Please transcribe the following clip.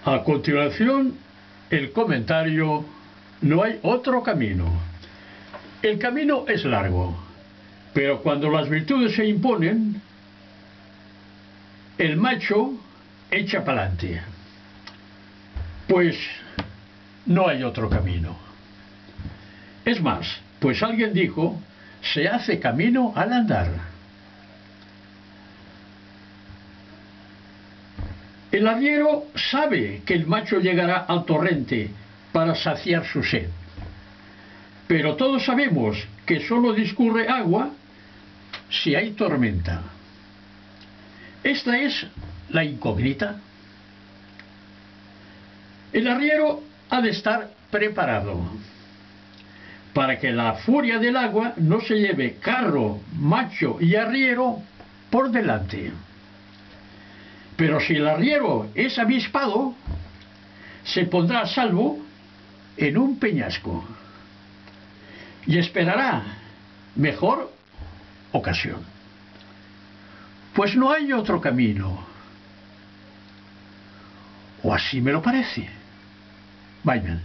A continuación, el comentario: no hay otro camino. El camino es largo, pero cuando las virtudes se imponen, el macho echa pa'lante. Pues no hay otro camino. Es más, pues alguien dijo: se hace camino al andar. El arriero sabe que el macho llegará al torrente para saciar su sed, pero todos sabemos que solo discurre agua si hay tormenta. Esta es la incógnita. El arriero ha de estar preparado para que la furia del agua no se lleve carro, macho y arriero por delante. Pero si el arriero es avispado, se pondrá a salvo en un peñasco y esperará mejor ocasión. Pues no hay otro camino, o así me lo parece. Bye, man.